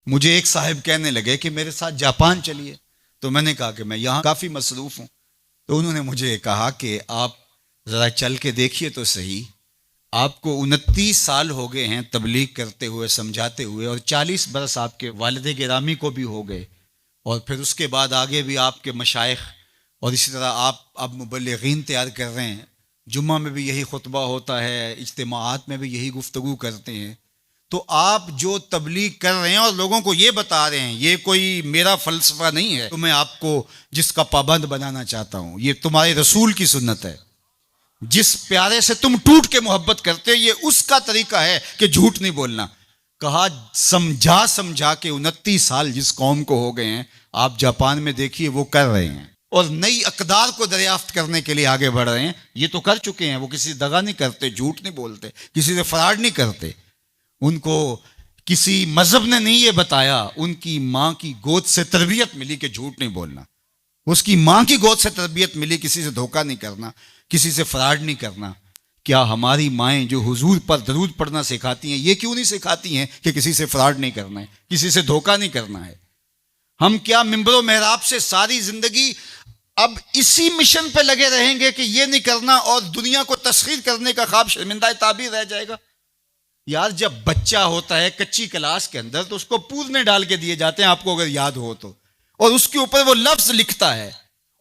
मुझे एक साहब कहने लगे कि मेरे साथ जापान चलिए। तो मैंने कहा कि मैं यहाँ काफ़ी मसरूफ़ हूँ। तो उन्होंने मुझे कहा कि आप ज़रा चल के देखिए तो सही, आपको 29 साल हो गए हैं तबलीग करते हुए, समझाते हुए, और 40 बरस आपके वालिद गिरामी को भी हो गए, और फिर उसके बाद आगे भी आपके मशाइख, और इसी तरह आप अब मुबल्लिगीन तैयार कर रहे हैं। जुम्मा में भी यही खुतबा होता है, इज्तिमाआत में भी यही गुफ्तगू करते हैं। तो आप जो तबलीग कर रहे हैं और लोगों को ये बता रहे हैं, ये कोई मेरा फ़लसफ़ा नहीं है, तो मैं आपको जिसका पाबंद बनाना चाहता हूँ, ये तुम्हारे रसूल की सुन्नत है। जिस प्यारे से तुम टूट के मोहब्बत करते हो, ये उसका तरीका है कि झूठ नहीं बोलना। कहा समझा समझा के 29 साल जिस कौम को हो गए हैं, आप जापान में देखिए वो कर रहे हैं, और नई अकदार को दरियाफ्त करने के लिए आगे बढ़ रहे हैं। ये तो कर चुके हैं, वो किसी से दगा नहीं करते, झूठ नहीं बोलते, किसी से फराड नहीं करते। उनको किसी मजहब ने नहीं ये बताया, उनकी माँ की गोद से तरबियत मिली कि झूठ नहीं बोलना। उसकी माँ की गोद से तरबियत मिली किसी से धोखा नहीं करना, किसी से फराड नहीं करना। क्या हमारी माएँ जो हुजूर पर दरूद पढ़ना सिखाती हैं, ये क्यों नहीं सिखाती हैं कि किसी से फराड नहीं करना है, किसी से धोखा नहीं करना है? हम क्या मिंबरो मेहराब से सारी जिंदगी अब इसी मिशन पे लगे रहेंगे कि ये नहीं करना, और दुनिया को तस्खीर करने का ख्वाब शर्मिंदा ताबीर रह जाएगा? यार, जब बच्चा होता है कच्ची क्लास के अंदर, तो उसको पूरने डाल के दिए जाते हैं, आपको अगर याद हो तो, और उसके ऊपर वो लफ्ज लिखता है,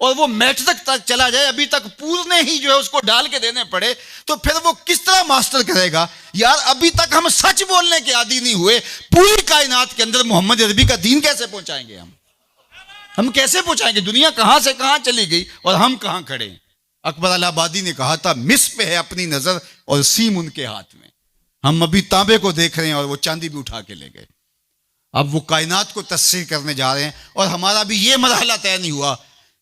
और वो मैट्रिक तक चला जाए, अभी तक पूरने ही जो है उसको डाल के देने पड़े, तो फिर वो किस तरह मास्टर करेगा? यार, अभी तक हम सच बोलने के आदी नहीं हुए। पूरी कायनात के अंदर मोहम्मद अरबी का दीन कैसे पहुंचाएंगे? हम कैसे पहुंचाएंगे? दुनिया कहां से कहां चली गई और हम कहां खड़े हैं? अकबर अलाहाबादी ने कहा था, मिस पे है अपनी नजर और सीम उनके हाथ में। हम अभी तांबे को देख रहे हैं और वो चांदी भी उठा के ले गए। अब वो कायनात को तस्सीर करने जा रहे हैं, और हमारा भी ये मरहला तय नहीं हुआ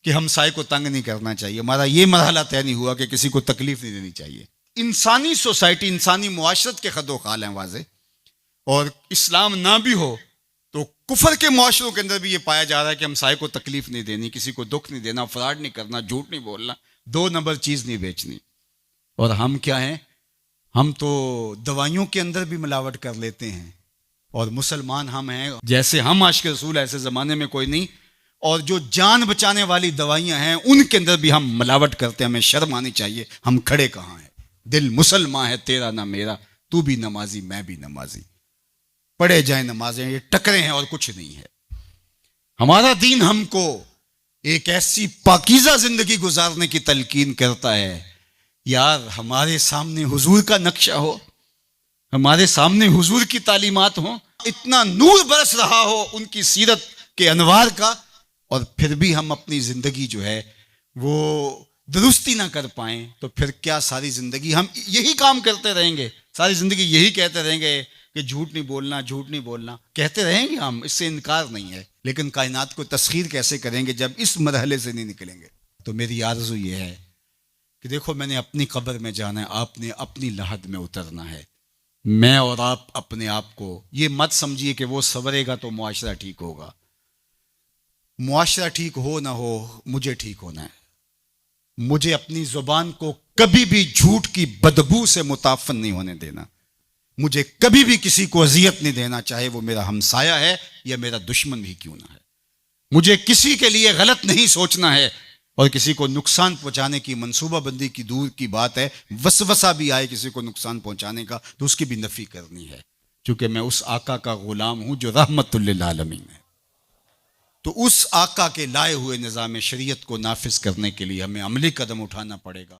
कि हमसाए को तंग नहीं करना चाहिए। हमारा ये मरहला तय नहीं हुआ कि किसी को तकलीफ नहीं देनी चाहिए। इंसानी सोसाइटी, इंसानी मुआशरत के खदो खाल हैं वाज़े, और इस्लाम ना भी हो तो कुफर के मुआशरों के अंदर भी ये पाया जा रहा है कि हमसाए को तकलीफ नहीं देनी, किसी को दुख नहीं देना, फ्रॉड नहीं करना, झूठ नहीं बोलना, 2 नंबर चीज़ नहीं बेचनी। और हम क्या हैं? हम तो दवाइयों के अंदर भी मिलावट कर लेते हैं, और मुसलमान हम हैं। जैसे हम आशिक रसूल, ऐसे ज़माने में कोई नहीं। और जो जान बचाने वाली दवाइयां हैं, उनके अंदर भी हम मिलावट करते हैं। हमें शर्म आनी चाहिए। हम खड़े कहाँ हैं? दिल मुसलमान है तेरा ना मेरा, तू भी नमाजी मैं भी नमाजी, पढ़े जाए नमाजें, ये टकरे हैं और कुछ नहीं है। हमारा दीन हमको एक ऐसी पाकीज़ा जिंदगी गुजारने की तलकीन करता है। यार, हमारे सामने हुजूर का नक्शा हो, हमारे सामने हुजूर की तालीमात हो, इतना नूर बरस रहा हो उनकी सीरत के अनवार का, और फिर भी हम अपनी जिंदगी जो है वो दुरुस्ती ना कर पाएं, तो फिर क्या सारी जिंदगी हम यही काम करते रहेंगे? सारी जिंदगी यही कहते रहेंगे कि झूठ नहीं बोलना, झूठ नहीं बोलना, कहते रहेंगे हम, इससे इनकार नहीं है। लेकिन कायनात को तस्खीर कैसे करेंगे जब इस मरहले से नहीं निकलेंगे? तो मेरी आरज़ू ये है कि देखो, मैंने अपनी कब्र में जाना है, आपने अपनी लहद में उतरना है। मैं और आप अपने आप को ये मत समझिए कि वो संवरेगा तो मुआशरा ठीक होगा। मुआशरा ठीक हो ना हो, मुझे ठीक होना है। मुझे अपनी ज़ुबान को कभी भी झूठ की बदबू से मुताफ़न नहीं होने देना। मुझे कभी भी किसी को अजियत नहीं देना, चाहे वो मेरा हमसाया है या मेरा दुश्मन भी क्यों ना है। मुझे किसी के लिए गलत नहीं सोचना है, और किसी को नुकसान पहुंचाने की मंसूबाबंदी की दूर की बात है। वसवसा भी आए किसी को नुकसान पहुंचाने का, तो उसकी भी नफ़ी करनी है, क्योंकि मैं उस आका का गुलाम हूं जो रहमतुल लिल आलमीन है। तो उस आका के लाए हुए निज़ाम शरीयत को नाफिज करने के लिए हमें अमली कदम उठाना पड़ेगा।